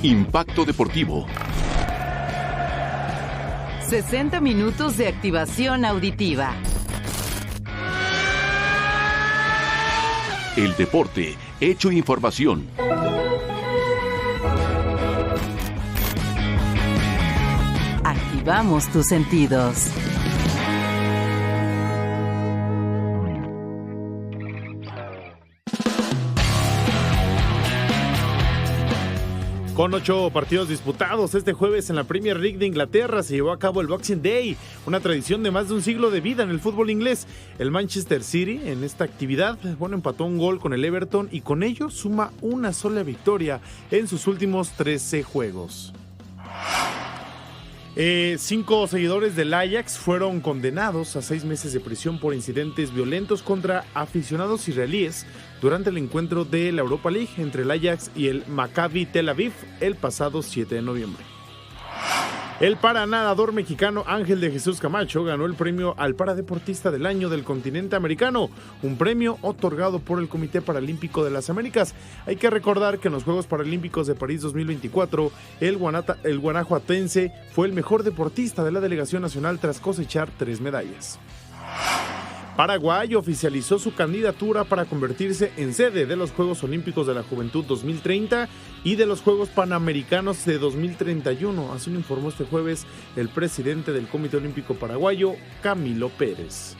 Impacto Deportivo. 60 minutos de activación auditiva. El deporte, hecho información. Activamos tus sentidos. Con 8 partidos disputados este jueves en la Premier League de Inglaterra se llevó a cabo el Boxing Day, una tradición de más de un siglo de vida en el fútbol inglés. El Manchester City en esta actividad, empató un gol con el Everton y con ello suma una sola victoria en sus últimos 13 juegos. 5 seguidores del Ajax fueron condenados a 6 meses de prisión por incidentes violentos contra aficionados israelíes durante el encuentro de la Europa League entre el Ajax y el Maccabi Tel Aviv el pasado 7 de noviembre. El paranadador mexicano Ángel de Jesús Camacho ganó el premio al paradeportista del año del continente americano, un premio otorgado por el Comité Paralímpico de las Américas. Hay que recordar que en los Juegos Paralímpicos de París 2024, el guanajuatense fue el mejor deportista de la delegación nacional tras cosechar 3 medallas. Paraguay oficializó su candidatura para convertirse en sede de los Juegos Olímpicos de la Juventud 2030 y de los Juegos Panamericanos de 2031. Así lo informó este jueves el presidente del Comité Olímpico Paraguayo, Camilo Pérez.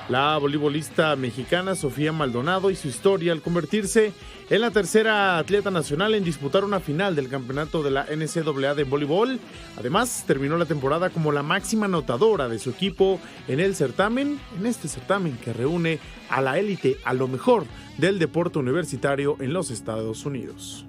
La voleibolista mexicana Sofía Maldonado hizo historia al convertirse en la tercera atleta nacional en disputar una final del campeonato de la NCAA de voleibol. Además, terminó la temporada como la máxima anotadora de su equipo en este certamen que reúne a la élite, a lo mejor del deporte universitario en los Estados Unidos.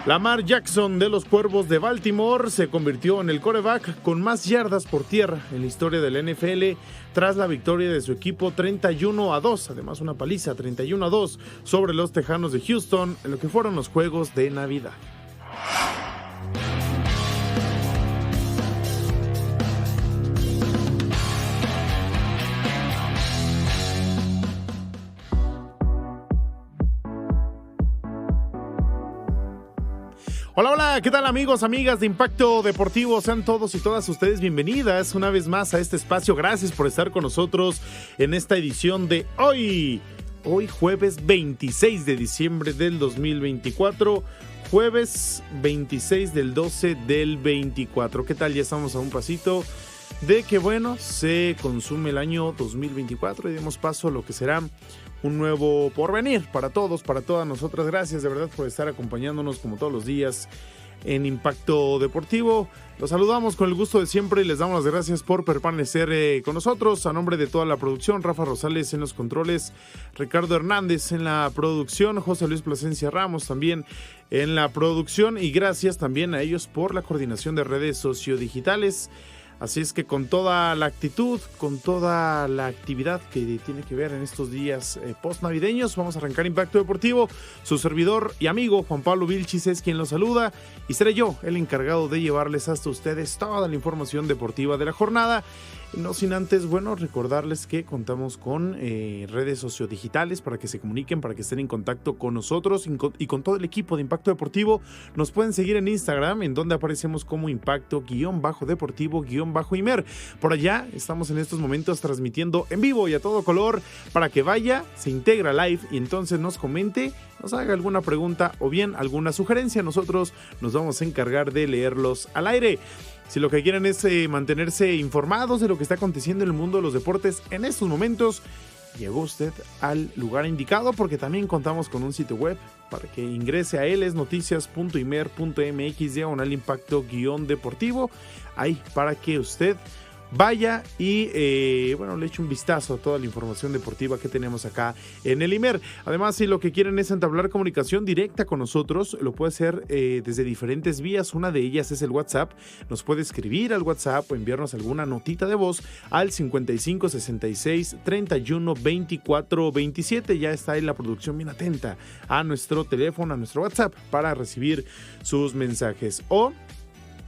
Lamar Jackson de los Cuervos de Baltimore se convirtió en el quarterback con más yardas por tierra en la historia del NFL tras la victoria de su equipo 31-2, además una paliza 31-2 sobre los Tejanos de Houston en lo que fueron los Juegos de Navidad. Hola, ¿qué tal amigos, amigas de Impacto Deportivo? Sean todos y todas ustedes bienvenidas una vez más a este espacio. Gracias por estar con nosotros en esta edición de hoy jueves 26 de diciembre del 2024, jueves 26 del 12 del 24. ¿Qué tal? Ya estamos a un pasito de que, se consume el año 2024 y demos paso a lo que será un nuevo porvenir para todos, para todas nosotras. Gracias de verdad por estar acompañándonos como todos los días en Impacto Deportivo. Los saludamos con el gusto de siempre y les damos las gracias por permanecer con nosotros. A nombre de toda la producción, Rafa Rosales en los controles, Ricardo Hernández en la producción, José Luis Plasencia Ramos también en la producción, y gracias también a ellos por la coordinación de redes sociodigitales. Así es que con toda la actitud, con toda la actividad que tiene que ver en estos días post-navideños, vamos a arrancar Impacto Deportivo. Su servidor y amigo Juan Pablo Vilchis es quien los saluda y seré yo el encargado de llevarles hasta ustedes toda la información deportiva de la jornada. No sin antes, recordarles que contamos con redes sociodigitales para que se comuniquen, para que estén en contacto con nosotros y con todo el equipo de Impacto Deportivo. Nos pueden seguir en Instagram, en donde aparecemos como Impacto_Deportivo_Imer. Por allá estamos en estos momentos transmitiendo en vivo y a todo color para que vaya, se integra live y entonces nos comente, nos haga alguna pregunta o bien alguna sugerencia. Nosotros nos vamos a encargar de leerlos al aire. Si lo que quieren es mantenerse informados de lo que está aconteciendo en el mundo de los deportes en estos momentos, llegó usted al lugar indicado, porque también contamos con un sitio web para que ingrese a él, es noticias.imer.mx/impacto-deportivo, ahí para que usted vaya y le eche un vistazo a toda la información deportiva que tenemos acá en el Imer. Además, si lo que quieren es entablar comunicación directa con nosotros, lo puede hacer desde diferentes vías. Una de ellas es el WhatsApp. Nos puede escribir al WhatsApp o enviarnos alguna notita de voz al 55 66 31 24 27. Ya está ahí la producción bien atenta a nuestro teléfono, a nuestro WhatsApp, para recibir sus mensajes. O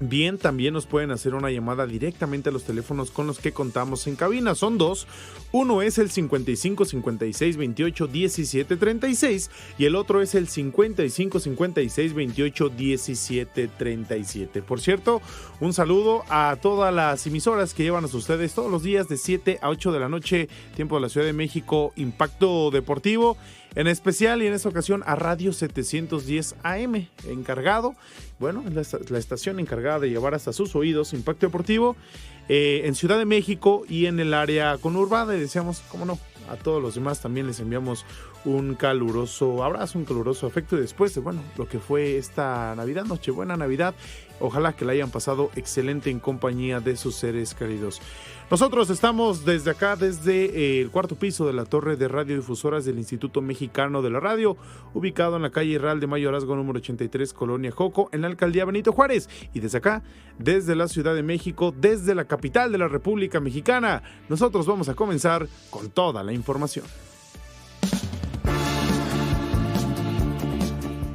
Bien, también nos pueden hacer una llamada directamente a los teléfonos con los que contamos en cabina. Son dos. Uno es el 55 56 28 17 36 y el otro es el 55 56 28 17 37. Por cierto, un saludo a todas las emisoras que llevan a ustedes todos los días de 7 a 8 de la noche, tiempo de la Ciudad de México, Impacto Deportivo. En especial y en esta ocasión a Radio 710 AM, encargado, bueno, la estación encargada de llevar hasta sus oídos Impacto Deportivo en Ciudad de México y en el área conurbada. Y deseamos, cómo no, a todos los demás también les enviamos un caluroso abrazo, un caluroso afecto. Y después de, bueno, lo que fue esta Navidad, Nochebuena Navidad, ojalá que la hayan pasado excelente en compañía de sus seres queridos. Nosotros estamos desde acá, desde el cuarto piso de la torre de radiodifusoras del Instituto Mexicano de la Radio, ubicado en la calle Real de Mayorazgo número 83, Colonia Joco, en la alcaldía Benito Juárez. Y desde acá, desde la Ciudad de México, desde la capital de la República Mexicana, nosotros vamos a comenzar con toda la información.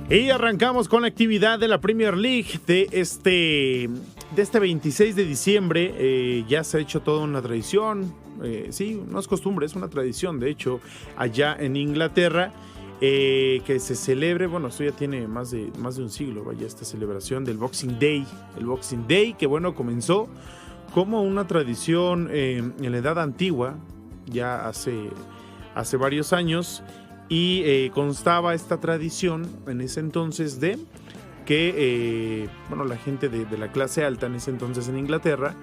Y arrancamos con la actividad de la Premier League de este 26 de diciembre. Ya se ha hecho toda una tradición, sí, no es costumbre, es una tradición, de hecho, allá en Inglaterra, que se celebre, bueno, esto ya tiene más de un siglo, vaya, esta celebración del Boxing Day. El Boxing Day, que bueno, comenzó como una tradición en la edad antigua, ya hace varios años. Y constaba esta tradición en ese entonces de que la gente de la clase alta en ese entonces en Inglaterra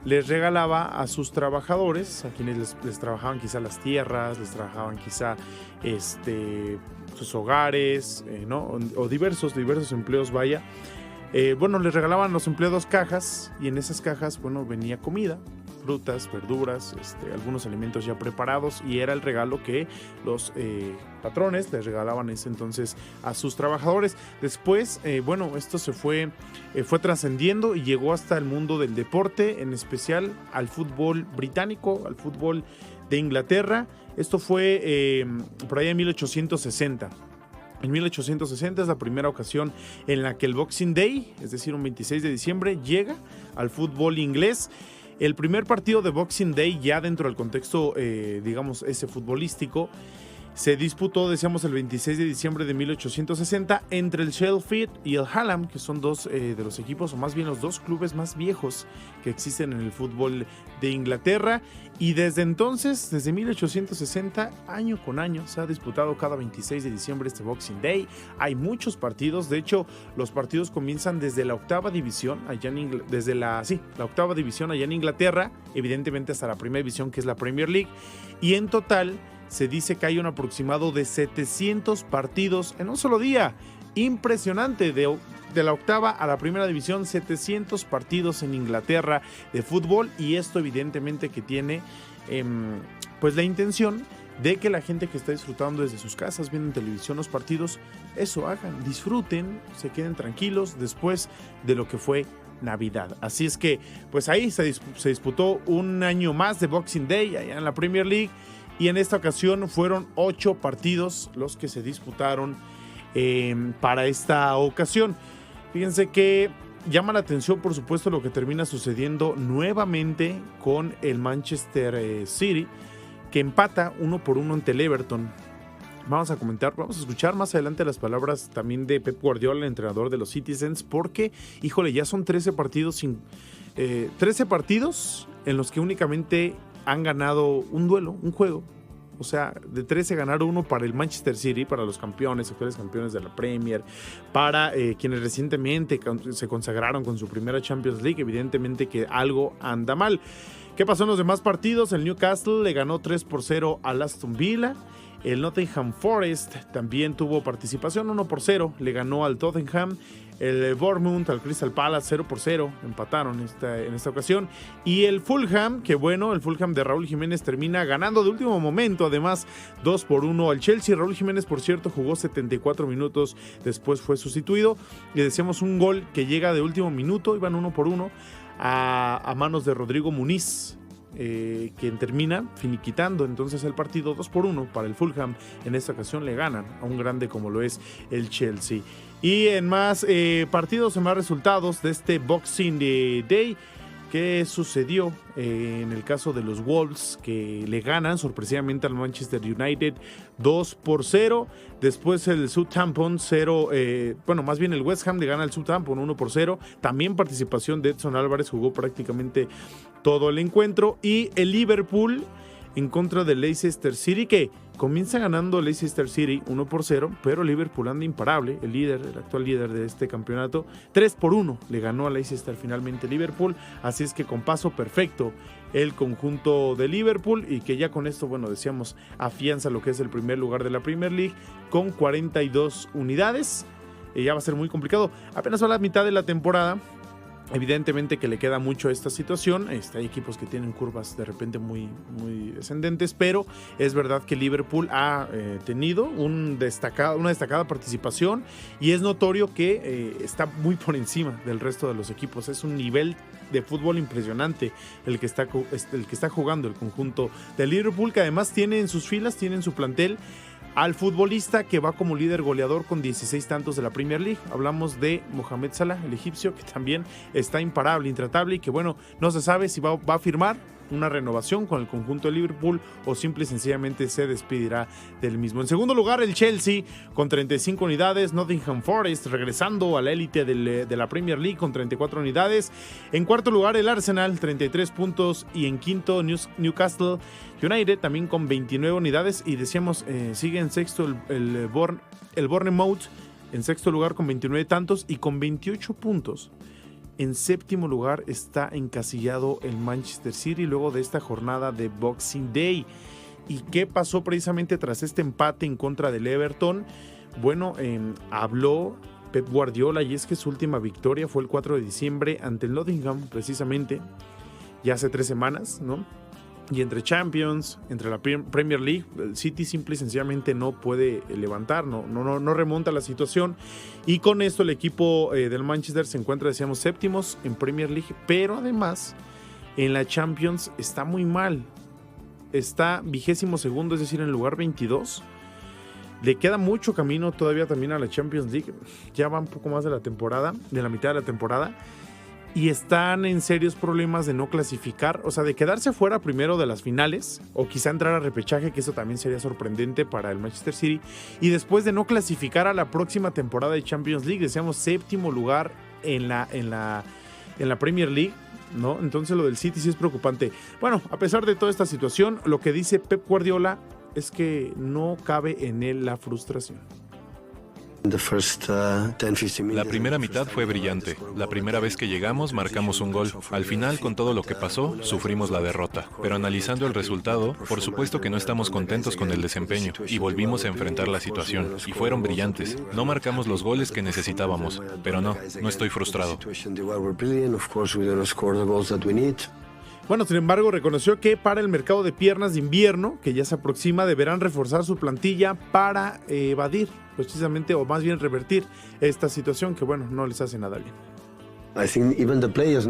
les regalaba a sus trabajadores, a quienes les trabajaban quizá las tierras, les trabajaban quizá sus hogares, ¿no? o diversos empleos, vaya. Les regalaban a los empleados cajas y en esas cajas, venía comida, frutas, verduras, algunos alimentos ya preparados, y era el regalo que los patrones les regalaban ese entonces a sus trabajadores. Después, esto se fue trascendiendo y llegó hasta el mundo del deporte, en especial al fútbol británico, al fútbol de Inglaterra. Esto fue por ahí en 1860. En 1860 es la primera ocasión en la que el Boxing Day, es decir, un 26 de diciembre, llega al fútbol inglés. El primer partido de Boxing Day, ya dentro del contexto, ese futbolístico, se disputó, decíamos, el 26 de diciembre de 1860 entre el Sheffield y el Hallam, que son dos de los equipos, o más bien los dos clubes más viejos que existen en el fútbol de Inglaterra. Y desde entonces, desde 1860, año con año, se ha disputado cada 26 de diciembre este Boxing Day. Hay muchos partidos, de hecho, los partidos comienzan desde la octava división, la octava división allá en Inglaterra, evidentemente hasta la primera división, que es la Premier League, y en total se dice que hay un aproximado de 700 partidos en un solo día. Impresionante, de la octava a la primera división, 700 partidos en Inglaterra de fútbol, y esto evidentemente que tiene la intención de que la gente que está disfrutando desde sus casas, viendo en televisión los partidos, eso hagan, disfruten, se queden tranquilos después de lo que fue Navidad. Así es que, ahí se disputó un año más de Boxing Day allá en la Premier League. Y en esta ocasión fueron 8 partidos los que se disputaron para esta ocasión. Fíjense que llama la atención, por supuesto, lo que termina sucediendo nuevamente con el Manchester City, que empata 1-1 ante el Everton. Vamos a escuchar más adelante las palabras también de Pep Guardiola, el entrenador de los Citizens, porque, híjole, ya son 13 partidos en los que únicamente han ganado un duelo, un juego. O sea, de 13 ganaron uno para el Manchester City, para los campeones, actuales campeones de la Premier, para quienes recientemente se consagraron con su primera Champions League. Evidentemente que algo anda mal. ¿Qué pasó en los demás partidos? El Newcastle le ganó 3-0 al Aston Villa. El Nottingham Forest también tuvo participación, 1-0, le ganó al Tottenham. El Bournemouth al Crystal Palace, 0-0, empataron en esta ocasión. Y el Fulham, el Fulham de Raúl Jiménez termina ganando de último momento, además 2-1 al Chelsea. Raúl Jiménez, por cierto, jugó 74 minutos, después fue sustituido. Y decíamos un gol que llega de último minuto, iban 1-1 a manos de Rodrigo Muniz. quien termina finiquitando entonces el partido 2-1 para el Fulham. En esta ocasión le ganan a un grande como lo es el Chelsea. Y en más partidos, en más resultados de este Boxing Day, ¿qué sucedió en el caso de los Wolves, que le ganan sorpresivamente al Manchester United 2-0? Después el Southampton el West Ham le gana al Southampton 1-0. También participación de Edson Álvarez, jugó prácticamente todo el encuentro. Y el Liverpool en contra del Leicester City, que comienza ganando Leicester City 1-0, pero Liverpool anda imparable, el actual líder de este campeonato, 3-1 le ganó a Leicester finalmente Liverpool, así es que con paso perfecto el conjunto de Liverpool, y que ya con esto, decíamos, afianza lo que es el primer lugar de la Premier League con 42 unidades, ya va a ser muy complicado, apenas a la mitad de la temporada. Evidentemente que le queda mucho a esta situación. Hay equipos que tienen curvas de repente muy, muy descendentes, pero es verdad que Liverpool ha tenido una destacada participación, y es notorio que está muy por encima del resto de los equipos. Es un nivel de fútbol impresionante el que está jugando el conjunto de Liverpool, que además tiene en sus filas, tiene en su plantel al futbolista que va como líder goleador con 16 tantos de la Premier League. Hablamos de Mohamed Salah, el egipcio, que también está imparable, intratable, y que no se sabe si va a firmar una renovación con el conjunto de Liverpool o simple y sencillamente se despedirá del mismo. En segundo lugar, el Chelsea con 35 unidades, Nottingham Forest regresando a la élite de la Premier League con 34 unidades. En cuarto lugar, el Arsenal, 33 puntos, y en quinto, Newcastle United también con 29 unidades, y decíamos, sigue en sexto el Bournemouth, en sexto lugar con 29 tantos y con 28 puntos. En séptimo lugar está encasillado el Manchester City luego de esta jornada de Boxing Day. ¿Y qué pasó precisamente tras este empate en contra del Everton? Habló Pep Guardiola, y es que su última victoria fue el 4 de diciembre ante el Nottingham, precisamente, ya hace 3 semanas, ¿no? Y entre Champions, entre la Premier League, el City simple y sencillamente no puede levantar, no remonta la situación. Y con esto el equipo del Manchester se encuentra, decíamos, séptimos en Premier League, pero además en la Champions está muy mal. Está 22º, es decir, en el lugar 22. Le queda mucho camino todavía también a la Champions League. Ya va un poco más de la mitad de la temporada. Y están en serios problemas de no clasificar, o sea, de quedarse fuera primero de las finales, o quizá entrar a repechaje, que eso también sería sorprendente para el Manchester City, y después de no clasificar a la próxima temporada de Champions League. Decíamos séptimo lugar en la Premier League, ¿no? Entonces lo del City sí es preocupante. Bueno, a pesar de toda esta situación, lo que dice Pep Guardiola es que no cabe en él la frustración. La primera mitad fue brillante. La primera vez que llegamos, marcamos un gol. Al final, con todo lo que pasó, sufrimos la derrota. Pero analizando el resultado, por supuesto que no estamos contentos con el desempeño, y volvimos a enfrentar la situación. Y fueron brillantes. No marcamos los goles que necesitábamos, pero no estoy frustrado. Sin embargo, reconoció que para el mercado de piernas de invierno, que ya se aproxima, deberán reforzar su plantilla para evadir, precisamente, o más bien revertir esta situación que, no les hace nada bien.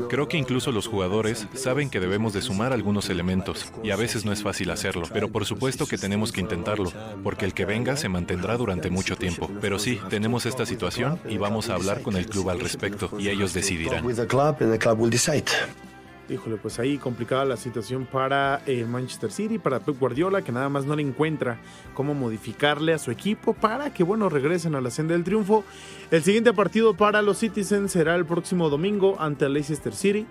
Creo que incluso los jugadores saben que debemos de sumar algunos elementos, y a veces no es fácil hacerlo, pero por supuesto que tenemos que intentarlo, porque el que venga se mantendrá durante mucho tiempo. Pero sí, tenemos esta situación y vamos a hablar con el club al respecto, y ellos decidirán. Híjole, pues ahí complicada la situación para el Manchester City, para Pep Guardiola, que nada más no le encuentra cómo modificarle a su equipo para que, regresen a la senda del triunfo. El siguiente partido para los Citizens será el próximo domingo ante el Leicester City,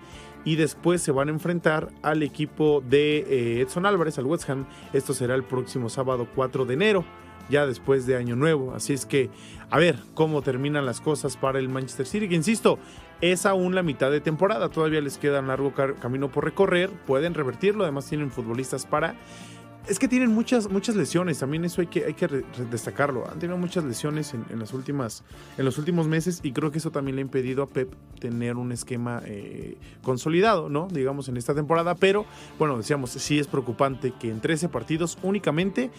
y después se van a enfrentar al equipo de Edson Álvarez, al West Ham. Esto será el próximo sábado 4 de enero. Ya después de Año Nuevo, así es que a ver cómo terminan las cosas para el Manchester City, que insisto, es aún la mitad de temporada, todavía les queda un largo camino por recorrer, pueden revertirlo, además tienen futbolistas es que tienen muchas lesiones, también eso hay que destacarlo, han tenido muchas lesiones en los últimos meses, y creo que eso también le ha impedido a Pep tener un esquema consolidado, ¿no? Digamos, en esta temporada, pero decíamos, sí es preocupante que en 13 partidos únicamente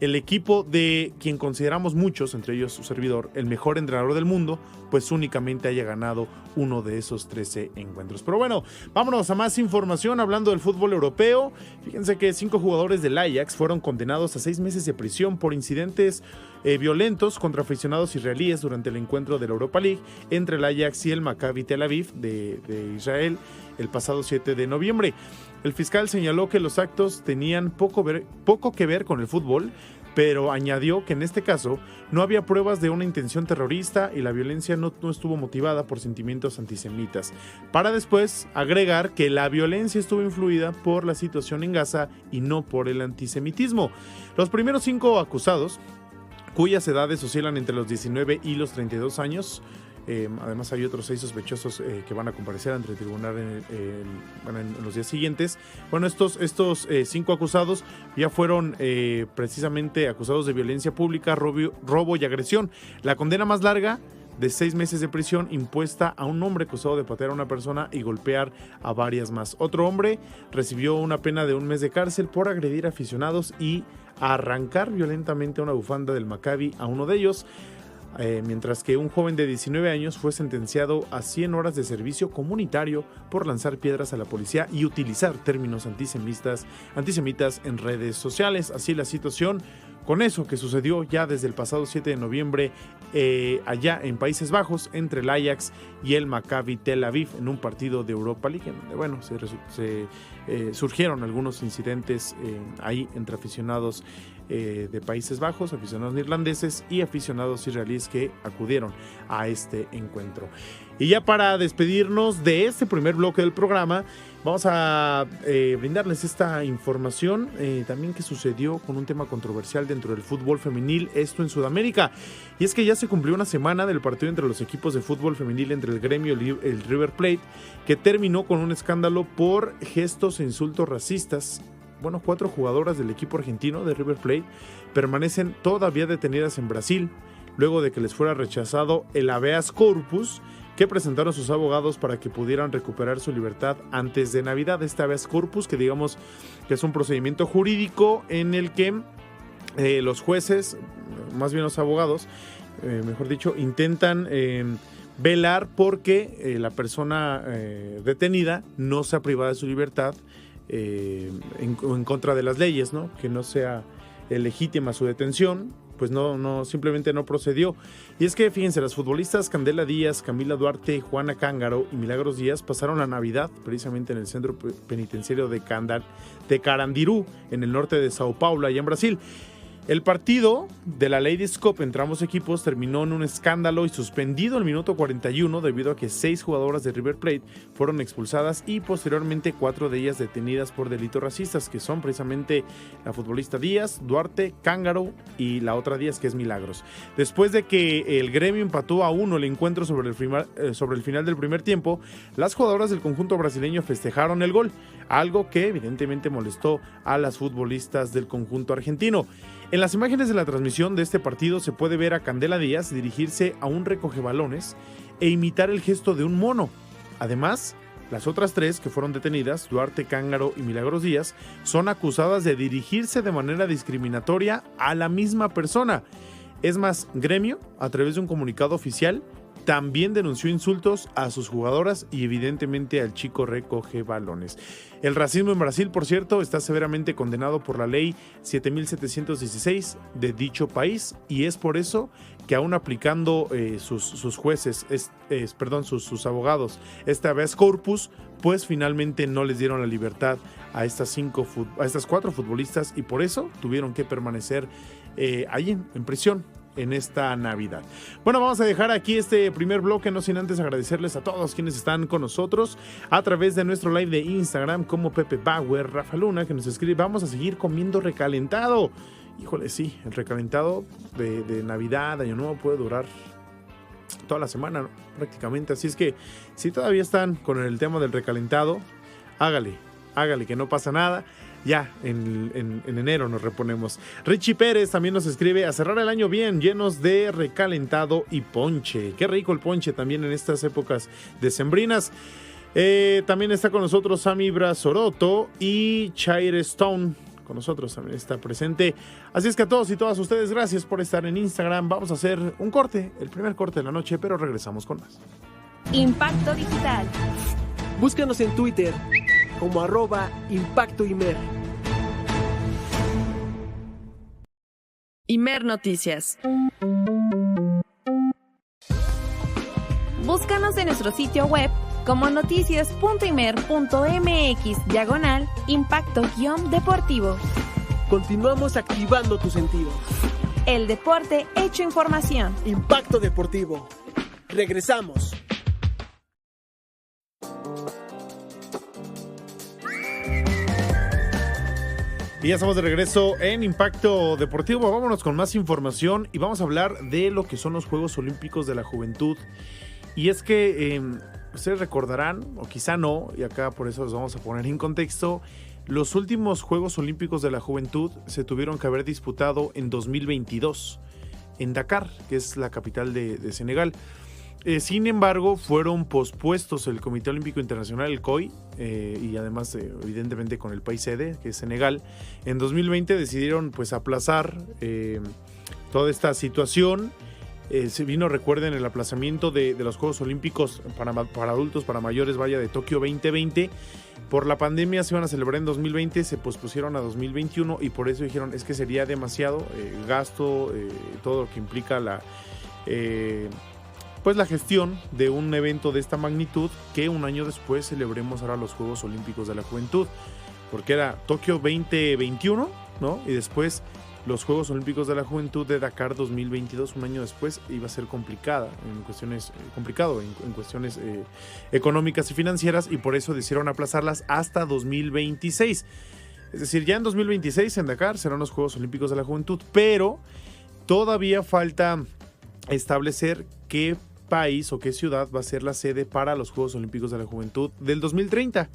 el equipo de quien consideramos muchos, entre ellos su servidor, el mejor entrenador del mundo, pues únicamente haya ganado uno de esos 13 encuentros. Pero bueno, vámonos a más información hablando del fútbol europeo. Fíjense que 5 jugadores del Ajax fueron condenados a 6 meses de prisión por incidentes violentos contra aficionados israelíes durante el encuentro de la Europa League entre el Ajax y el Maccabi Tel Aviv de Israel el pasado 7 de noviembre. El fiscal señaló que los actos tenían poco que ver con el fútbol, pero añadió que en este caso no había pruebas de una intención terrorista y la violencia no estuvo motivada por sentimientos antisemitas, para después agregar que la violencia estuvo influida por la situación en Gaza y no por el antisemitismo. Los primeros 5 acusados, cuyas edades oscilan entre los 19 y los 32 años, además hay otros 6 sospechosos que van a comparecer ante el tribunal en los días siguientes. Bueno, estos 5 acusados ya fueron precisamente acusados de violencia pública, robo y agresión. La condena más larga, de 6 meses de prisión, impuesta a un hombre acusado de patear a una persona y golpear a varias más. Otro hombre recibió una pena de 1 mes de cárcel por agredir a aficionados y arrancar violentamente una bufanda del Maccabi a uno de ellos. Mientras que un joven de 19 años fue sentenciado a 100 horas de servicio comunitario por lanzar piedras a la policía y utilizar términos antisemitas en redes sociales. Así la situación con eso que sucedió ya desde el pasado 7 de noviembre allá en Países Bajos entre el Ajax y el Maccabi Tel Aviv en un partido de Europa League, en donde bueno, surgieron algunos incidentes ahí entre aficionados de Países Bajos, aficionados neerlandeses y aficionados israelíes que acudieron a este encuentro. Y ya para despedirnos de este primer bloque del programa, vamos a brindarles esta información también que sucedió con un tema controversial dentro del fútbol femenil, esto en Sudamérica. Y es que ya se cumplió una semana del partido entre los equipos de fútbol femenil entre el Gremio y el River Plate, que terminó con un escándalo por gestos e insultos racistas. Bueno, 4 jugadoras del equipo argentino de River Plate permanecen todavía detenidas en Brasil, luego de que les fuera rechazado el habeas corpus que presentaron sus abogados para que pudieran recuperar su libertad antes de Navidad. Este habeas corpus, que digamos que es un procedimiento jurídico en el que los jueces, más bien los abogados, mejor dicho, intentan velar porque la persona detenida no sea privada de su libertad en contra de las leyes, ¿no? Que no sea legítima su detención, pues simplemente no procedió. Y es que fíjense, las futbolistas Candela Díaz, Camila Duarte, Juana Cángaro y Milagros Díaz pasaron la Navidad precisamente en el centro penitenciario de Carandiru, en el norte de Sao Paulo, allá en Brasil. El partido de la Ladies Cup entre ambos equipos terminó en un escándalo y suspendido al minuto 41 debido a que 6 jugadoras de River Plate fueron expulsadas y posteriormente 4 de ellas detenidas por delitos racistas, que son precisamente la futbolista Díaz, Duarte, Cángaro y la otra Díaz, que es Milagros. Después de que el Gremio empató a 1 el encuentro sobre el final del primer tiempo, las jugadoras del conjunto brasileño festejaron el gol, algo que evidentemente molestó a las futbolistas del conjunto argentino. En las imágenes de la transmisión de este partido se puede ver a Candela Díaz dirigirse a un recogebalones e imitar el gesto de un mono. Además, las otras 3 que fueron detenidas, Duarte, Cángaro y Milagros Díaz, son acusadas de dirigirse de manera discriminatoria a la misma persona. Es más, Gremio, a través de un comunicado oficial, también denunció insultos a sus jugadoras y evidentemente al chico recoge balones. El racismo en Brasil, por cierto, está severamente condenado por la ley 7716 de dicho país, y es por eso que aún aplicando sus jueces, sus abogados, este habeas corpus, pues finalmente no les dieron la libertad a estas 4 futbolistas, y por eso tuvieron que permanecer allí en prisión en esta Navidad. Bueno, vamos a dejar aquí este primer bloque, no sin antes agradecerles a todos quienes están con nosotros a través de nuestro live de Instagram, como Pepe Bauer, Rafa Luna, que nos escribe: vamos a seguir comiendo recalentado. Híjole, sí, el recalentado de Navidad, Año Nuevo, puede durar toda la semana, ¿no? Prácticamente. Así es que si todavía están con el tema del recalentado, hágale, que no pasa nada. Ya en enero nos reponemos. Richie Pérez también nos escribe: a cerrar el año bien, llenos de recalentado y ponche. Qué rico el ponche también en estas épocas decembrinas. También está con nosotros Sammy Brazoroto y Chair Stone, con nosotros también está presente. Así es que a todos y todas ustedes, gracias por estar en Instagram. Vamos a hacer un corte, el primer corte de la noche, pero regresamos con más. Impacto Digital. Búscanos en Twitter como @ImpactoImer. Imer Noticias. Búscanos en nuestro sitio web como noticias.imer.mx/impacto-deportivo. Continuamos activando tus sentidos. El deporte hecho información. Impacto Deportivo. Regresamos. Y ya estamos de regreso en Impacto Deportivo. Vámonos con más información y vamos a hablar de lo que son los Juegos Olímpicos de la Juventud. Y es que ustedes recordarán, o quizá no, y acá por eso los vamos a poner en contexto, los últimos Juegos Olímpicos de la Juventud se tuvieron que haber disputado en 2022 en Dakar, que es la capital de Senegal. Sin embargo, fueron pospuestos el Comité Olímpico Internacional, el COI, y además evidentemente con el país sede, que es Senegal. En 2020 decidieron pues aplazar toda esta situación. Se vino, recuerden, el aplazamiento de los Juegos Olímpicos para adultos, para mayores, de Tokio 2020. Por la pandemia se iban a celebrar en 2020, se pospusieron a 2021 y por eso dijeron es que sería demasiado gasto, todo lo que implica la gestión de un evento de esta magnitud, que un año después celebremos ahora los Juegos Olímpicos de la Juventud, porque era Tokio 2021, ¿no? Y después los Juegos Olímpicos de la Juventud de Dakar 2022, un año después, iba a ser complicado en cuestiones económicas y financieras, y por eso decidieron aplazarlas hasta 2026. Es decir, ya en 2026 en Dakar serán los Juegos Olímpicos de la Juventud, pero todavía falta establecer qué país o qué ciudad va a ser la sede para los Juegos Olímpicos de la Juventud del 2030.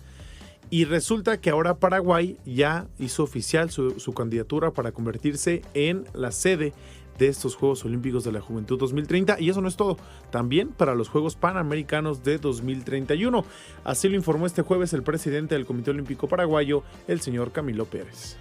Y resulta que ahora Paraguay ya hizo oficial su candidatura para convertirse en la sede de estos Juegos Olímpicos de la Juventud 2030. Y eso no es todo, también para los Juegos Panamericanos de 2031. Así lo informó este jueves el presidente del Comité Olímpico Paraguayo, el señor Camilo Pérez.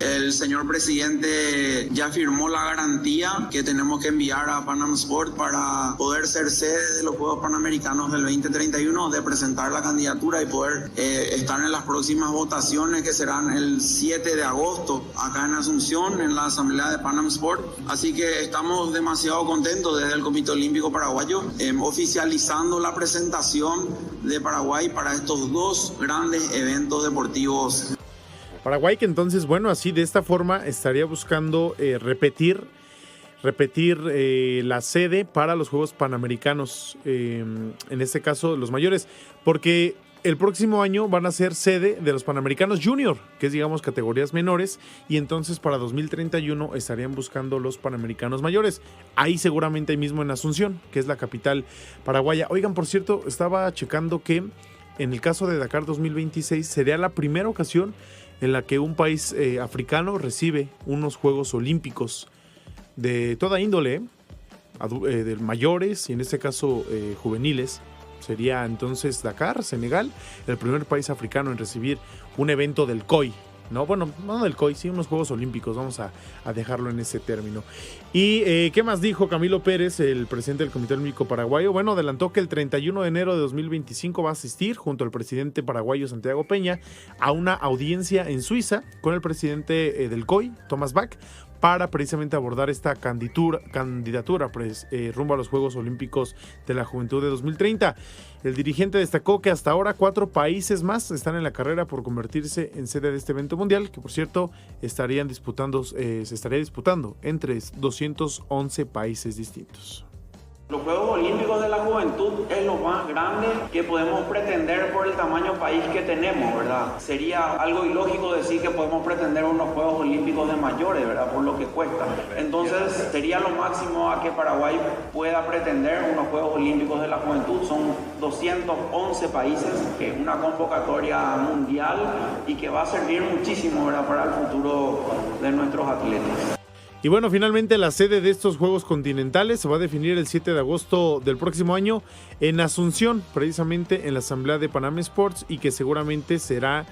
El señor presidente ya firmó la garantía que tenemos que enviar a Panam Sport para poder ser sede de los Juegos Panamericanos del 2031, de presentar la candidatura y poder estar en las próximas votaciones que serán el 7 de agosto acá en Asunción, en la asamblea de Panam Sport. Así que estamos demasiado contentos desde el Comité Olímpico Paraguayo, oficializando la presentación de Paraguay para estos dos grandes eventos deportivos. Paraguay, que entonces, bueno, así de esta forma estaría buscando repetir la sede para los Juegos Panamericanos, en este caso los mayores, porque el próximo año van a ser sede de los Panamericanos Junior, que es, digamos, categorías menores, y entonces para 2031 estarían buscando los Panamericanos mayores, ahí seguramente ahí mismo en Asunción, que es la capital paraguaya. Oigan, por cierto, estaba checando que en el caso de Dakar 2026 sería la primera ocasión en la que un país africano recibe unos Juegos Olímpicos de toda índole, de mayores y en este caso juveniles. Sería entonces Dakar, Senegal, el primer país africano en recibir un evento del COI, ¿no? Bueno, no del COI, sí, unos Juegos Olímpicos, vamos a dejarlo en ese término. ¿Y qué más dijo Camilo Pérez, el presidente del Comité Olímpico Paraguayo? Bueno, adelantó que el 31 de enero de 2025 va a asistir, junto al presidente paraguayo Santiago Peña, a una audiencia en Suiza con el presidente del COI, Thomas Bach, para precisamente abordar esta candidatura rumbo a los Juegos Olímpicos de la Juventud de 2030. El dirigente destacó que hasta ahora 4 países más están en la carrera por convertirse en sede de este evento mundial, que por cierto se estaría disputando entre 211 países distintos. Los Juegos Olímpicos de la Juventud es lo más grande que podemos pretender por el tamaño país que tenemos, ¿verdad? Sería algo ilógico decir que podemos pretender unos Juegos Olímpicos de mayores, ¿verdad? Por lo que cuesta. Entonces, sería lo máximo a que Paraguay pueda pretender unos Juegos Olímpicos de la Juventud. Son 211 países, que es una convocatoria mundial y que va a servir muchísimo, ¿verdad? Para el futuro de nuestros atletas. Y bueno, finalmente la sede de estos Juegos Continentales se va a definir el 7 de agosto del próximo año en Asunción, precisamente en la asamblea de Panam Sports, y que seguramente será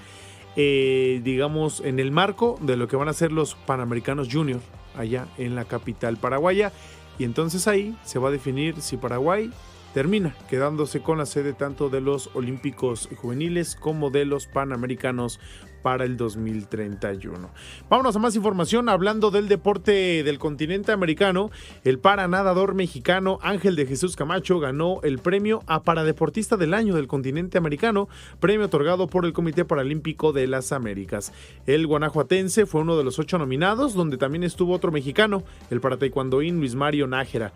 digamos, en el marco de lo que van a ser los Panamericanos Junior allá en la capital paraguaya. Y entonces ahí se va a definir si Paraguay termina quedándose con la sede tanto de los Olímpicos Juveniles como de los Panamericanos para el 2031. Vámonos a más información. Hablando del deporte del continente americano, el paranadador mexicano Ángel de Jesús Camacho ganó el premio a Paradeportista del Año del continente americano, premio otorgado por el Comité Paralímpico de las Américas. El guanajuatense fue uno de los 8 nominados, donde también estuvo otro mexicano, el parataekwondoín Luis Mario Nájera.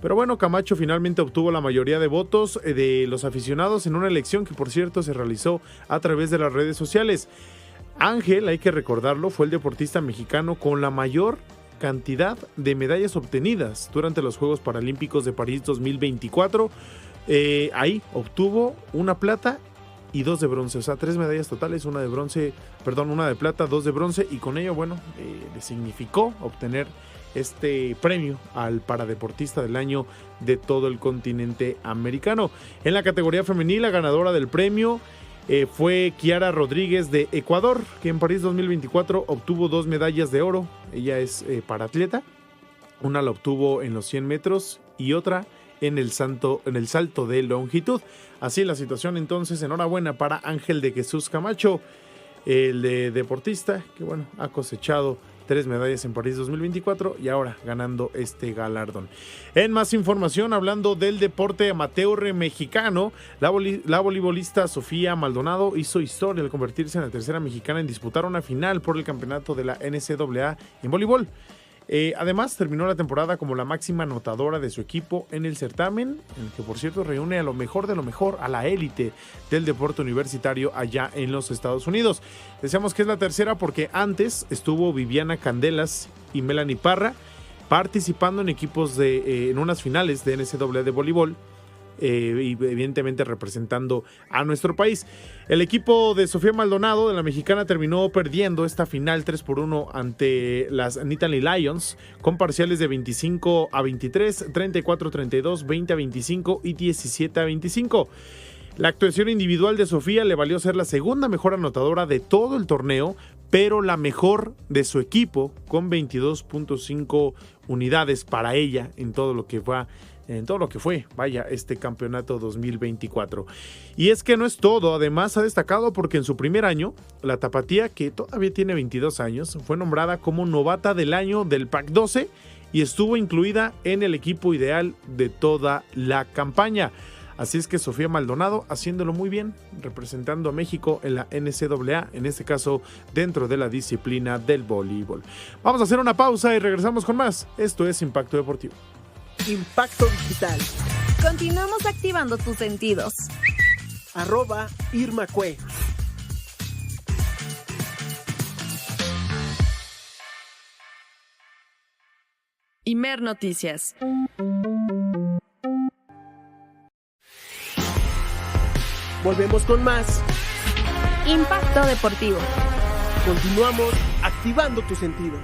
Pero bueno, Camacho finalmente obtuvo la mayoría de votos de los aficionados en una elección que, por cierto, se realizó a través de las redes sociales. Ángel, hay que recordarlo, fue el deportista mexicano con la mayor cantidad de medallas obtenidas durante los Juegos Paralímpicos de París 2024. Ahí obtuvo una plata y 2 de bronce, o sea, 3 medallas totales, una de plata, 2 de bronce, y con ello, bueno, le significó obtener este premio al paradeportista del año de todo el continente americano. En la categoría femenil, la ganadora del premio fue Kiara Rodríguez de Ecuador, que en París 2024 obtuvo 2 medallas de oro. Ella es paratleta, una la obtuvo en los 100 metros y otra en el salto de longitud. Así la situación entonces. Enhorabuena para Ángel de Jesús Camacho, el deportista que bueno, ha cosechado 3 medallas en París 2024 y ahora ganando este galardón. En más información, hablando del deporte amateur mexicano, la voleibolista Sofía Maldonado hizo historia al convertirse en la tercera mexicana en disputar una final por el campeonato de la NCAA en voleibol. Además, terminó la temporada como la máxima anotadora de su equipo en el certamen, en el que por cierto reúne a lo mejor de lo mejor, a la élite del deporte universitario allá en los Estados Unidos. Decíamos que es la tercera porque antes estuvo Viviana Candelas y Melanie Parra participando en equipos en unas finales de NCAA de voleibol, y evidentemente representando a nuestro país. El equipo de Sofía Maldonado, de la mexicana, terminó perdiendo esta final 3-1 ante las Nittany Lions con parciales de 25-23, 34-32, 20-25 y 17-25. La actuación individual de Sofía le valió ser la segunda mejor anotadora de todo el torneo, pero la mejor de su equipo con 22.5 unidades para ella en todo lo que fue, este campeonato 2024. Y es que no es todo, además ha destacado porque en su primer año, la tapatía, que todavía tiene 22 años, fue nombrada como novata del año del PAC 12 y estuvo incluida en el equipo ideal de toda la campaña. Así es que Sofía Maldonado haciéndolo muy bien, representando a México en la NCAA, en este caso dentro de la disciplina del voleibol. Vamos a hacer una pausa y regresamos con más. Esto es Impacto Deportivo. Impacto Digital. Continuamos activando tus sentidos. @IrmaCue. Imer Noticias. Volvemos con más. Impacto Deportivo. Continuamos activando tus sentidos.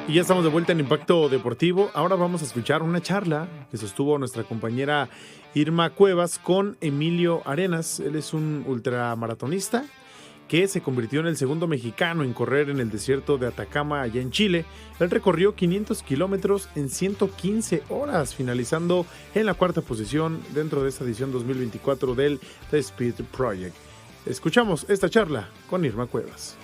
Y ya estamos de vuelta en Impacto Deportivo. Ahora vamos a escuchar una charla que sostuvo nuestra compañera Irma Cuevas con Emilio Arenas. Él es un ultramaratonista que se convirtió en el segundo mexicano en correr en el desierto de Atacama, allá en Chile. Él recorrió 500 kilómetros en 115 horas, finalizando en la 4ª posición dentro de esta edición 2024 del The Speed Project. Escuchamos esta charla con Irma Cuevas.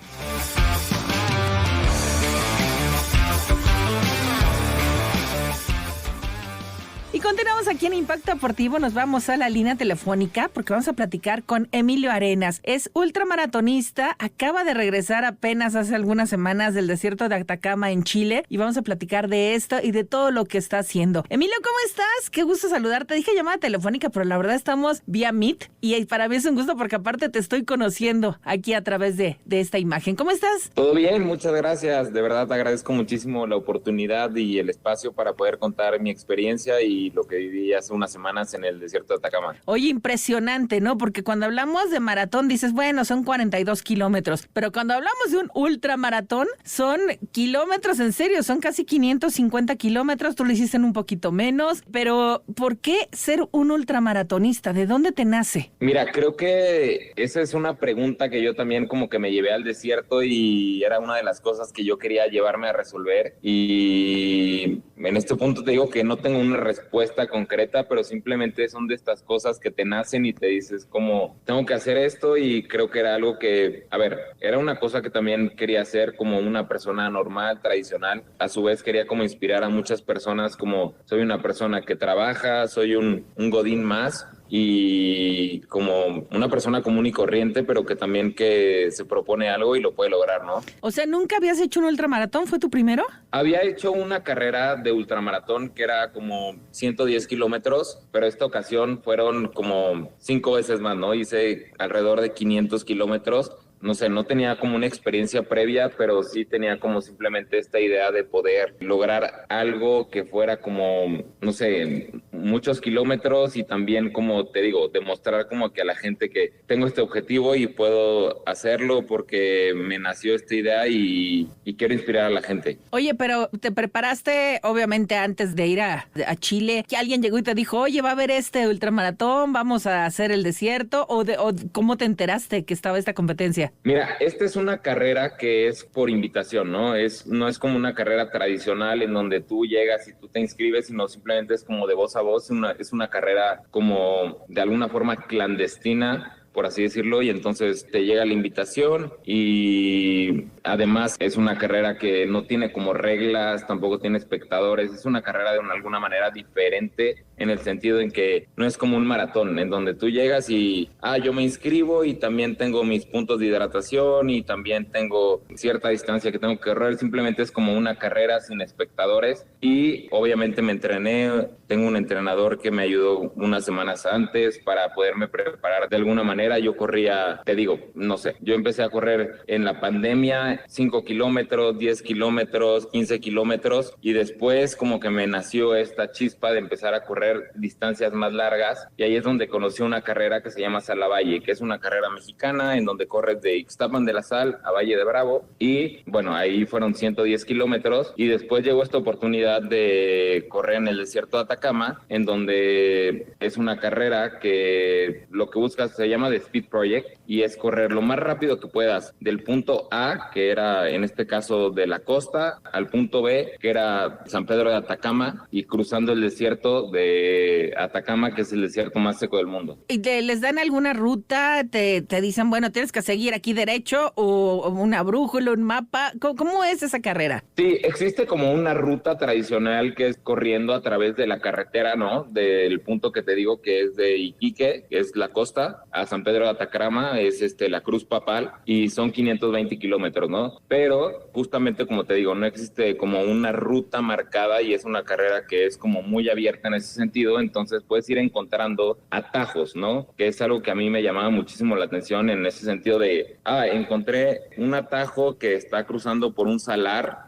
Y continuamos aquí en Impacto Deportivo, nos vamos a la línea telefónica porque vamos a platicar con Emilio Arenas. Es ultramaratonista, acaba de regresar apenas hace algunas semanas del desierto de Atacama en Chile y vamos a platicar de esto y de todo lo que está haciendo. Emilio, ¿cómo estás? Qué gusto saludarte. Dije llamada telefónica, pero la verdad estamos vía Meet y para mí es un gusto porque aparte te estoy conociendo aquí a través de esta imagen. ¿Cómo estás? Todo bien, muchas gracias. De verdad te agradezco muchísimo la oportunidad y el espacio para poder contar mi experiencia y lo que viví corrí hace unas semanas en el desierto de Atacama. Oye, impresionante, ¿no? Porque cuando hablamos de maratón dices, bueno, son 42 kilómetros, pero cuando hablamos de un ultramaratón son kilómetros en serio, son casi 550 kilómetros, tú lo hiciste en un poquito menos, pero ¿por qué ser un ultramaratonista? ¿De dónde te nace? Mira, creo que esa es una pregunta que yo también como que me llevé al desierto y era una de las cosas que yo quería llevarme a resolver, y en este punto te digo que no tengo una respuesta concreta, pero simplemente son de estas cosas que te nacen y te dices como tengo que hacer esto, y creo que era algo que, a ver, era una cosa que también quería hacer como una persona normal, tradicional. A su vez quería como inspirar a muchas personas, como soy una persona que trabaja, soy un godín más, y como una persona común y corriente, pero que también que se propone algo y lo puede lograr, ¿no? O sea, ¿nunca habías hecho un ultramaratón? ¿Fue tu primero? Había hecho una carrera de ultramaratón que era como 110 kilómetros, pero esta ocasión fueron como 5 veces más, ¿no? Hice alrededor de 500 kilómetros. No sé, no tenía como una experiencia previa, pero sí tenía como simplemente esta idea de poder lograr algo que fuera como, no sé, muchos kilómetros, y también, como te digo, demostrar como que a la gente que tengo este objetivo y puedo hacerlo porque me nació esta idea y quiero inspirar a la gente. Oye, pero te preparaste obviamente antes de ir a Chile, que alguien llegó y te dijo, oye, va a haber este ultramaratón, vamos a hacer el desierto, o ¿cómo te enteraste que estaba esta competencia? Mira, esta es una carrera que es por invitación, ¿no? No es como una carrera tradicional en donde tú llegas y tú te inscribes, sino simplemente es como de voz a voz. Es una carrera como de alguna forma clandestina, por así decirlo, y entonces te llega la invitación, y además es una carrera que no tiene como reglas, tampoco tiene espectadores, es una carrera de alguna manera diferente, en el sentido en que no es como un maratón en donde tú llegas y yo me inscribo y también tengo mis puntos de hidratación y también tengo cierta distancia que tengo que correr. Simplemente es como una carrera sin espectadores, y obviamente me entrené, tengo un entrenador que me ayudó unas semanas antes para poderme preparar de alguna manera. Yo corría, te digo, no sé, yo empecé a correr en la pandemia 5 kilómetros, 10 kilómetros, 15 kilómetros, y después como que me nació esta chispa de empezar a correr distancias más largas, y ahí es donde conocí una carrera que se llama Salavalle, que es una carrera mexicana en donde corres de Ixtapan de la Sal a Valle de Bravo, y bueno, ahí fueron 110 kilómetros, y después llegó esta oportunidad de correr en el desierto de Atacama, en donde es una carrera que lo que buscas se llama The Speed Project, y es correr lo más rápido que puedas del punto A, que era en este caso de la costa, al punto B, que era San Pedro de Atacama, y cruzando el desierto de Atacama, que es el desierto más seco del mundo. ¿Y les dan alguna ruta? ¿Te dicen, bueno, tienes que seguir aquí derecho, o una brújula, un mapa? ¿Cómo es esa carrera? Sí, existe como una ruta tradicional que es corriendo a través de la carretera, ¿no? Del punto que te digo que es de Iquique, que es la costa, a San Pedro de Atacama, es la Cruz Papal, y son 520 kilómetros, ¿no? Pero justamente como te digo, no existe como una ruta marcada, y es una carrera que es como muy abierta en ese sentido, entonces puedes ir encontrando atajos, ¿no? Que es algo que a mí me llamaba muchísimo la atención, en ese sentido de, encontré un atajo que está cruzando por un salar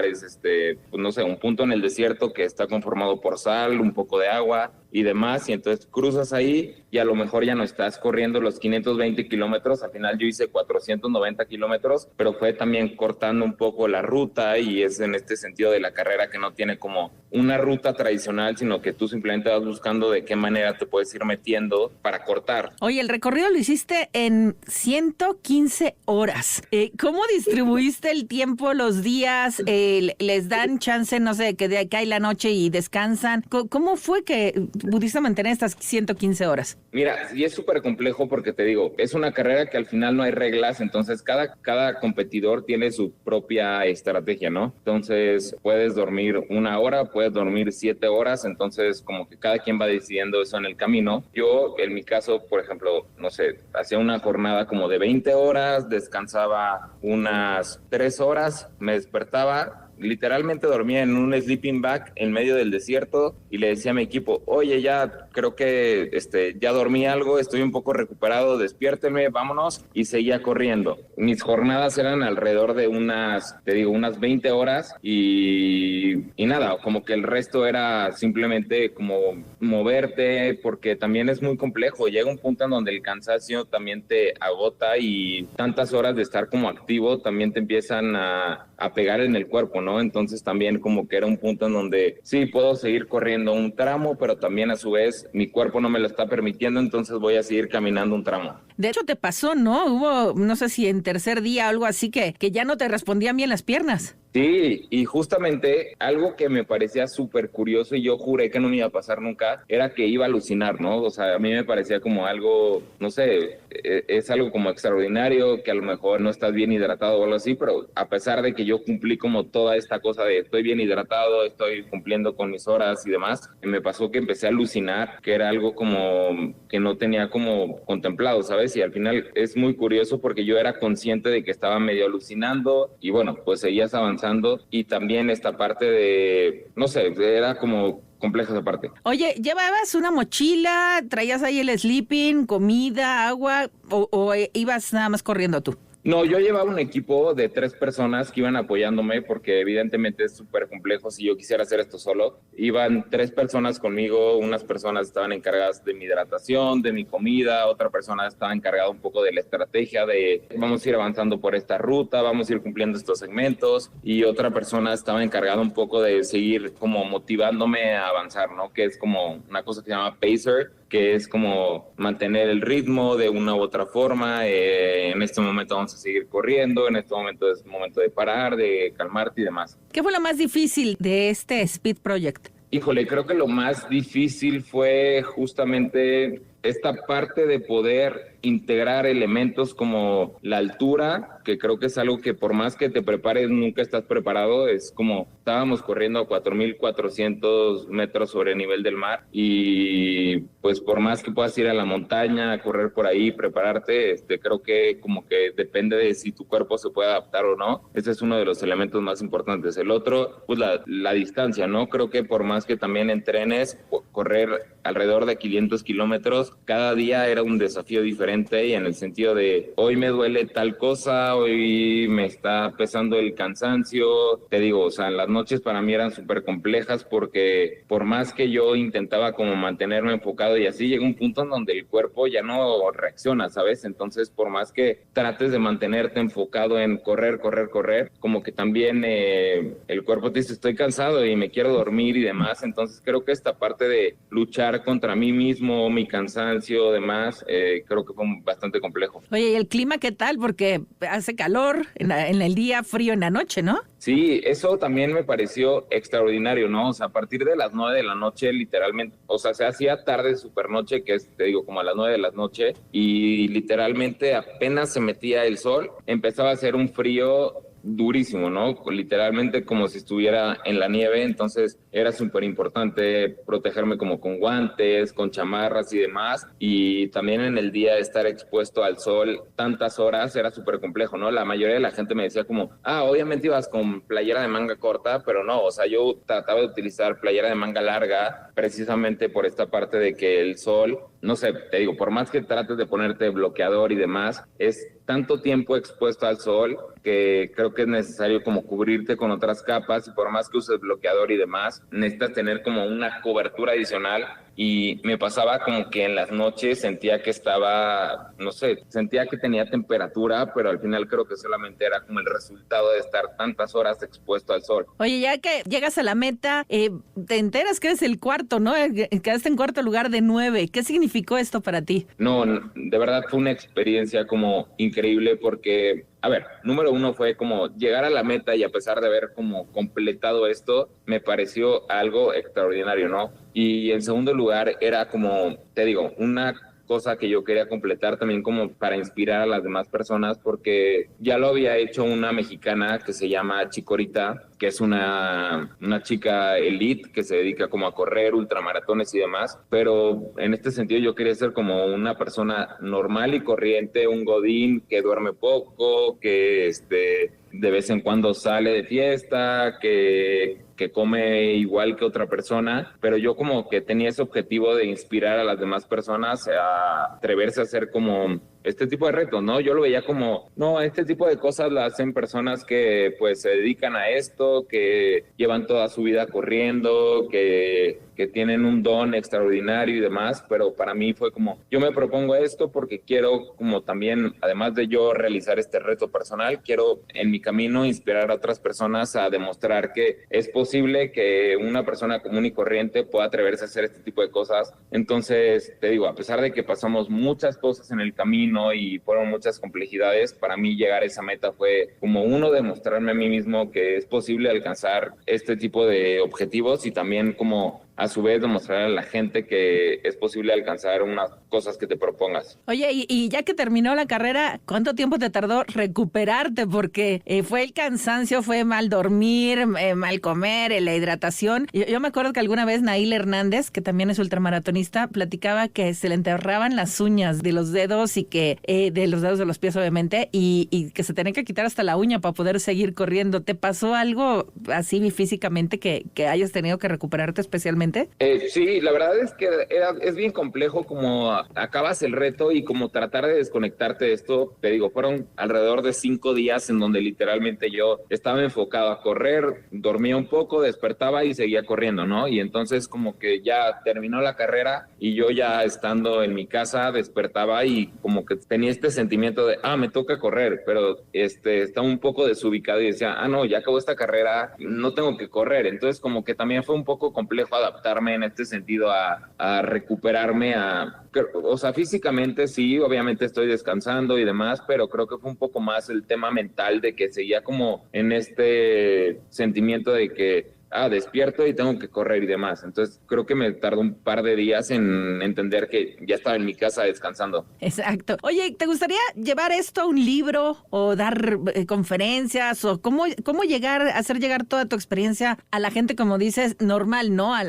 es pues no sé, un punto en el desierto que está conformado por sal, un poco de agua y demás, y entonces cruzas ahí y a lo mejor ya no estás corriendo los 520 kilómetros. Al final yo hice 490 kilómetros, pero fue también cortando un poco la ruta, y es en este sentido de la carrera que no tiene como una ruta tradicional, sino que tú simplemente vas buscando de qué manera te puedes ir metiendo para cortar. Oye, el recorrido lo hiciste en 115 horas. ¿Cómo distribuiste el tiempo, los días? ¿Les dan chance, no sé, que cae la noche y descansan? ¿Cómo fue que pudiste mantener estas 115 horas? Mira, y es súper complejo porque te digo, es una carrera que al final no hay reglas, entonces cada competidor tiene su propia estrategia, ¿no? Entonces puedes dormir 1 hora, puedes dormir 7 horas, entonces como que cada quien va decidiendo eso en el camino. Yo, en mi caso, por ejemplo, no sé, hacía una jornada como de 20 horas, descansaba unas 3 horas, me despertaba, literalmente dormía en un sleeping bag en medio del desierto y le decía a mi equipo, oye, ya creo que ya dormí algo, estoy un poco recuperado, despiérteme, vámonos, y seguía corriendo. Mis jornadas eran alrededor de unas 20 horas y nada, como que el resto era simplemente como moverte, porque también es muy complejo, llega un punto en donde el cansancio también te agota y tantas horas de estar como activo también te empiezan a pegar en el cuerpo, ¿no? Entonces también como que era un punto en donde sí puedo seguir corriendo un tramo, pero también a su vez mi cuerpo no me lo está permitiendo, entonces voy a seguir caminando un tramo. De hecho te pasó, ¿no? Hubo, no sé si en tercer día o algo así que ya no te respondían bien las piernas. Sí, y justamente algo que me parecía súper curioso y yo juré que no me iba a pasar nunca, era que iba a alucinar, ¿no? O sea, a mí me parecía como algo, no sé, es algo como extraordinario, que a lo mejor no estás bien hidratado o algo así, pero a pesar de que yo cumplí como toda esta cosa de estoy bien hidratado, estoy cumpliendo con mis horas y demás, me pasó que empecé a alucinar, que era algo como que no tenía como contemplado, ¿sabes? Y al final es muy curioso porque yo era consciente de que estaba medio alucinando y bueno, pues seguías avanzando y también esta parte de, no sé, era como compleja esa parte. Oye, ¿llevabas una mochila, traías ahí el sleeping, comida, agua o ibas nada más corriendo tú? No, yo llevaba un equipo de 3 personas que iban apoyándome porque evidentemente es súper complejo si yo quisiera hacer esto solo. Iban 3 personas conmigo, unas personas estaban encargadas de mi hidratación, de mi comida, otra persona estaba encargada un poco de la estrategia de vamos a ir avanzando por esta ruta, vamos a ir cumpliendo estos segmentos y otra persona estaba encargada un poco de seguir como motivándome a avanzar, ¿no? Que es como una cosa que se llama pacer, que es como mantener el ritmo de una u otra forma. En este momento vamos a seguir corriendo, en este momento es momento de parar, de calmarte y demás. ¿Qué fue lo más difícil de este Speed Project? Híjole, creo que lo más difícil fue justamente esta parte de poder integrar elementos como la altura, que creo que es algo que por más que te prepares nunca estás preparado. Es como estábamos corriendo a 4,400 metros sobre el nivel del mar y pues por más que puedas ir a la montaña, a correr por ahí, prepararte, creo que como que depende de si tu cuerpo se puede adaptar o no. Ese es uno de los elementos más importantes. El otro, pues la distancia, ¿no? Creo que por más que también entrenes, correr alrededor de 500 kilómetros, cada día era un desafío diferente y en el sentido de hoy me duele tal cosa, hoy me está pesando el cansancio. Te digo, o sea, las noches para mí eran súper complejas porque por más que yo intentaba como mantenerme enfocado y así, llega un punto en donde el cuerpo ya no reacciona, ¿sabes? Entonces, por más que trates de mantenerte enfocado en correr, como que también el cuerpo te dice estoy cansado y me quiero dormir y demás. Entonces, creo que esta parte de luchar contra mí mismo, mi cansancio, demás, creo que fue bastante complejo. Oye, ¿y el clima qué tal? Porque hace calor en el día, frío en la noche, ¿no? Sí, eso también me pareció extraordinario, ¿no? O sea, a partir de las 9 de la noche, literalmente, o sea, se hacía tarde, supernoche, que es, te digo, como a las 9 de la noche, y literalmente apenas se metía el sol, empezaba a hacer un frío durísimo, ¿no? Literalmente como si estuviera en la nieve. Entonces era súper importante protegerme como con guantes, con chamarras y demás, y también en el día estar expuesto al sol tantas horas era súper complejo, ¿no? La mayoría de la gente me decía como, obviamente ibas con playera de manga corta, pero no, o sea, yo trataba de utilizar playera de manga larga precisamente por esta parte de que el sol, no sé, te digo, por más que trates de ponerte bloqueador y demás, es tanto tiempo expuesto al sol que creo que es necesario como cubrirte con otras capas, y por más que uses bloqueador y demás, necesitas tener como una cobertura adicional. Y me pasaba como que en las noches sentía que estaba, no sé, sentía que tenía temperatura, pero al final creo que solamente era como el resultado de estar tantas horas expuesto al sol. Oye, ya que llegas a la meta, te enteras que eres el cuarto, ¿no? Quedaste en cuarto lugar de 9. ¿Qué significó esto para ti? No, de verdad fue una experiencia como increíble porque, a ver, número 1 fue como llegar a la meta y a pesar de haber como completado esto, me pareció algo extraordinario, ¿no? Y en segundo lugar era como, te digo, una cosa que yo quería completar también como para inspirar a las demás personas, porque ya lo había hecho una mexicana que se llama Chikorita, que es una chica elite que se dedica como a correr ultramaratones y demás, pero en este sentido yo quería ser como una persona normal y corriente, un godín que duerme poco, que de vez en cuando sale de fiesta, que come igual que otra persona, pero yo como que tenía ese objetivo de inspirar a las demás personas a atreverse a hacer como este tipo de retos, ¿no? Yo lo veía como, no, este tipo de cosas las hacen personas que pues se dedican a esto, que llevan toda su vida corriendo, que tienen un don extraordinario y demás, pero para mí fue como, yo me propongo esto porque quiero como también, además de yo realizar este reto personal, quiero en mi camino inspirar a otras personas a demostrar que es posible que una persona común y corriente pueda atreverse a hacer este tipo de cosas. Entonces, te digo, a pesar de que pasamos muchas cosas en el camino y fueron muchas complejidades, para mí llegar a esa meta fue como uno, demostrarme a mí mismo que es posible alcanzar este tipo de objetivos y también como a su vez demostrar a la gente que es posible alcanzar unas cosas que te propongas. Oye, y ya que terminó la carrera, ¿cuánto tiempo te tardó recuperarte? Porque fue el cansancio, fue mal dormir, mal comer, la hidratación. Yo me acuerdo que alguna vez Nail Hernández, que también es ultramaratonista, platicaba que se le enterraban las uñas de los dedos y que de los dedos de los pies, obviamente, y que se tenía que quitar hasta la uña para poder seguir corriendo. ¿Te pasó algo así físicamente que hayas tenido que recuperarte especialmente? Sí, la verdad es que es bien complejo como acabas el reto y como tratar de desconectarte de esto. Te digo, fueron alrededor de 5 días en donde literalmente yo estaba enfocado a correr, dormía un poco, despertaba y seguía corriendo, ¿no? Y entonces como que ya terminó la carrera y yo ya estando en mi casa despertaba y como que tenía este sentimiento de, me toca correr, pero estaba un poco desubicado y decía, no, ya acabó esta carrera, no tengo que correr. Entonces como que también fue un poco complejo adaptarme en este sentido a recuperarme, o sea, físicamente sí, obviamente estoy descansando y demás, pero creo que fue un poco más el tema mental de que seguía como en este sentimiento de que despierto y tengo que correr y demás. Entonces creo que me tardó un par de días en entender que ya estaba en mi casa descansando. Exacto. Oye, ¿te gustaría llevar esto a un libro o dar conferencias o cómo hacer llegar toda tu experiencia a la gente, como dices, normal, ¿no? A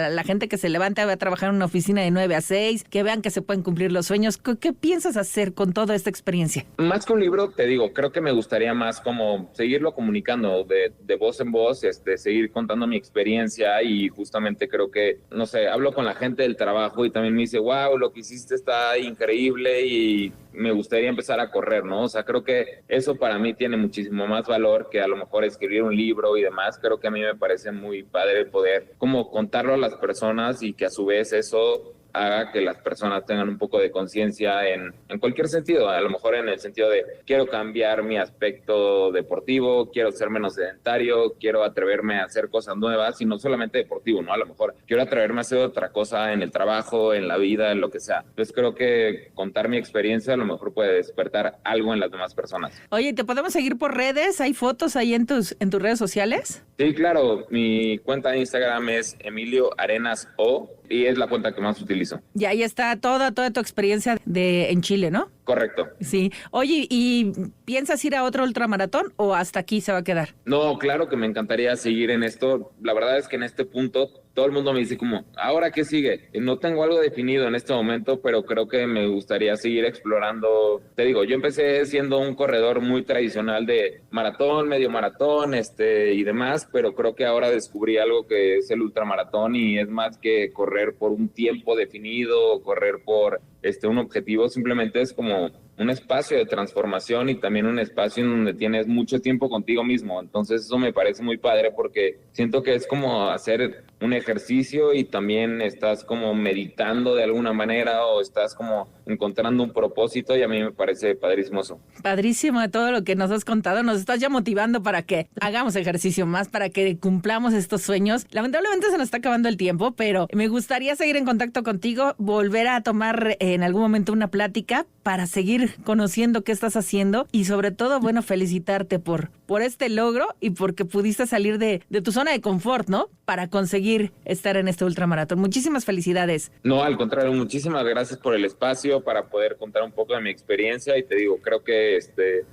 la gente que se levanta a trabajar en una oficina de 9 a 6, que vean que se pueden cumplir los sueños. ¿Qué piensas hacer con toda esta experiencia? Más que un libro, te digo, creo que me gustaría más como seguirlo comunicando de voz en voz, seguir contando mi experiencia y justamente creo que, no sé, hablo con la gente del trabajo y también me dice, wow, lo que hiciste está increíble y me gustaría empezar a correr, ¿no? O sea, creo que eso para mí tiene muchísimo más valor que a lo mejor escribir un libro y demás. Creo que a mí me parece muy padre poder como contarlo a las personas y que a su vez eso haga que las personas tengan un poco de conciencia en cualquier sentido, a lo mejor en el sentido de quiero cambiar mi aspecto deportivo, quiero ser menos sedentario, quiero atreverme a hacer cosas nuevas y no solamente deportivo, ¿no? A lo mejor quiero atreverme a hacer otra cosa en el trabajo, en la vida, en lo que sea. Entonces creo que contar mi experiencia a lo mejor puede despertar algo en las demás personas. Oye, ¿te podemos seguir por redes? ¿Hay fotos ahí en tus redes sociales? Sí, claro. Mi cuenta de Instagram es Emilio Arenas O y es la cuenta que más utilizo. Y ahí está toda tu experiencia en Chile, ¿no? Correcto. Sí. Oye, ¿y piensas ir a otro ultramaratón o hasta aquí se va a quedar? No, claro que me encantaría seguir en esto. La verdad es que en este punto todo el mundo me dice como, ¿ahora qué sigue? No tengo algo definido en este momento, pero creo que me gustaría seguir explorando. Te digo, yo empecé siendo un corredor muy tradicional de maratón, medio maratón, y demás, pero creo que ahora descubrí algo que es el ultramaratón y es más que correr por un tiempo definido, correr por un objetivo, simplemente es como un espacio de transformación y también un espacio en donde tienes mucho tiempo contigo mismo. Entonces eso me parece muy padre porque siento que es como hacer un ejercicio y también estás como meditando de alguna manera o estás como encontrando un propósito y a mí me parece padrísimo eso. Padrísimo todo lo que nos has contado. Nos estás ya motivando para que hagamos ejercicio más, para que cumplamos estos sueños. Lamentablemente se nos está acabando el tiempo, pero me gustaría seguir en contacto contigo, volver a tomar en algún momento una plática para seguir conociendo qué estás haciendo y sobre todo, bueno, felicitarte por este logro y porque pudiste salir de tu zona de confort, ¿no? Para conseguir estar en este ultramaratón. Muchísimas felicidades. No, al contrario, muchísimas gracias por el espacio para poder contar un poco de mi experiencia y te digo, creo que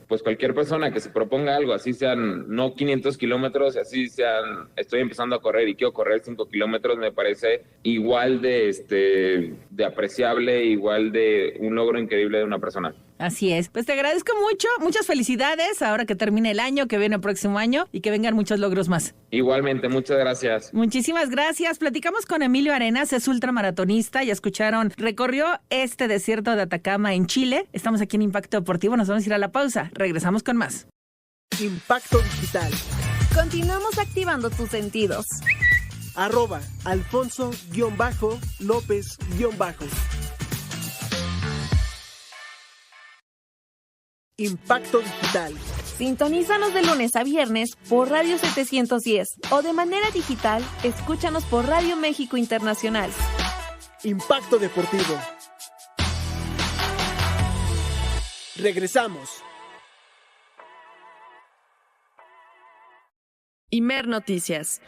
pues cualquier persona que se proponga algo, así sean no 500 kilómetros, así sean, estoy empezando a correr y quiero correr 5 kilómetros, me parece igual de apreciable, igual de un logro increíble de una persona. Así es. Pues te agradezco mucho. Muchas felicidades ahora que termine el año, que viene el próximo año y que vengan muchos logros más. Igualmente, muchas gracias. Muchísimas gracias. Platicamos con Emilio Arenas, es ultramaratonista. Ya escucharon, recorrió este desierto de Atacama en Chile. Estamos aquí en Impacto Deportivo. Nos vamos a ir a la pausa. Regresamos con más. Impacto Digital. Continuamos activando tus sentidos. @Alfonso_López_. Impacto Digital. Sintonízanos de lunes a viernes por Radio 710 o de manera digital, escúchanos por Radio México Internacional. Impacto Deportivo. Regresamos. Imer Noticias.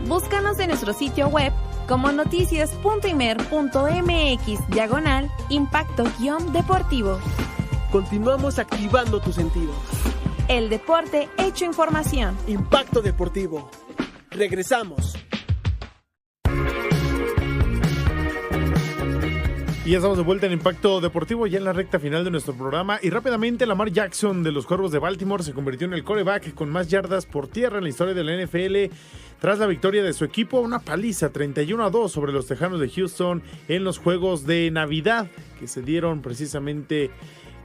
Búscanos en nuestro sitio web como noticias.imer.mx/impacto-deportivo. Continuamos activando tus sentidos. El deporte hecho información. Impacto Deportivo. Regresamos. Y ya estamos de vuelta en Impacto Deportivo, ya en la recta final de nuestro programa. Y rápidamente, Lamar Jackson de los Cuervos de Baltimore se convirtió en el quarterback con más yardas por tierra en la historia de la NFL tras la victoria de su equipo, una paliza 31-2 sobre los Tejanos de Houston en los Juegos de Navidad que se dieron precisamente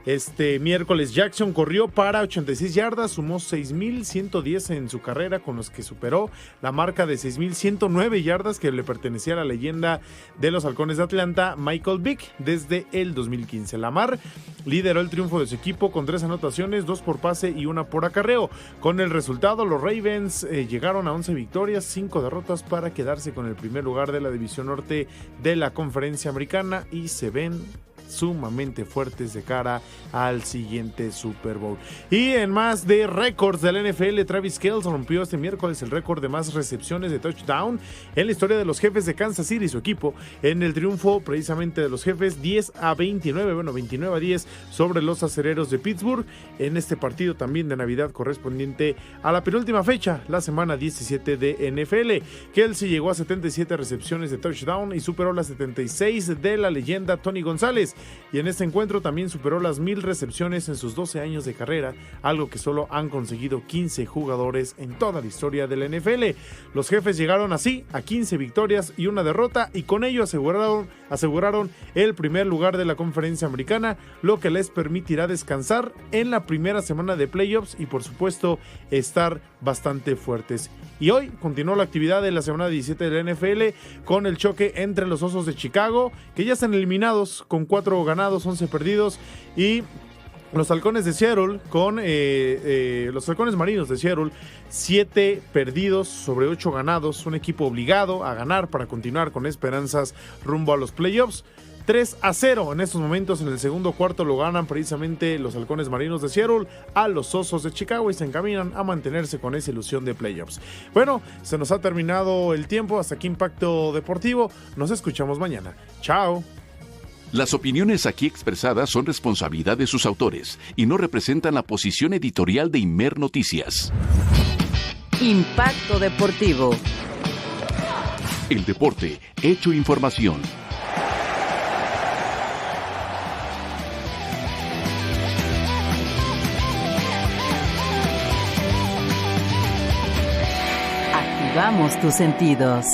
este miércoles. Jackson corrió para 86 yardas, sumó 6,110 en su carrera, con los que superó la marca de 6,109 yardas que le pertenecía a la leyenda de los Halcones de Atlanta, Michael Vick, desde el 2015. Lamar lideró el triunfo de su equipo con 3 anotaciones, 2 por pase y 1 por acarreo. Con el resultado, los Ravens llegaron a 11 victorias, 5 derrotas para quedarse con el primer lugar de la División Norte de la Conferencia Americana y se ven sumamente fuertes de cara al siguiente Super Bowl. Y en más de récords de la NFL, Travis Kelce rompió este miércoles el récord de más recepciones de touchdown en la historia de los Jefes de Kansas City y su equipo en el triunfo precisamente de los Jefes 29-10 sobre los Acereros de Pittsburgh en este partido también de Navidad correspondiente a la penúltima fecha, la semana 17 de NFL. Kelce llegó a 77 recepciones de touchdown y superó las 76 de la leyenda Tony González. Y en este encuentro también superó las 1,000 recepciones en sus 12 años de carrera, algo que solo han conseguido 15 jugadores en toda la historia de la NFL. Los Jefes llegaron así a 15 victorias y 1 derrota y con ello aseguraron el primer lugar de la Conferencia Americana, lo que les permitirá descansar en la primera semana de playoffs y por supuesto estar bastante fuertes. Y hoy continuó la actividad de la semana 17 de la NFL con el choque entre los Osos de Chicago, que ya están eliminados con 4 ganados, 11 perdidos, y los Halcones de Seattle con los Halcones Marinos de Seattle, 7 perdidos sobre 8 ganados, un equipo obligado a ganar para continuar con esperanzas rumbo a los playoffs. 3-0 en estos momentos. En el segundo cuarto lo ganan precisamente los Halcones Marinos de Seattle a los Osos de Chicago y se encaminan a mantenerse con esa ilusión de playoffs. Bueno, se nos ha terminado el tiempo. Hasta aquí Impacto Deportivo. Nos escuchamos mañana. Chao. Las opiniones aquí expresadas son responsabilidad de sus autores y no representan la posición editorial de Imer Noticias. Impacto Deportivo. El deporte hecho información. Activamos tus sentidos.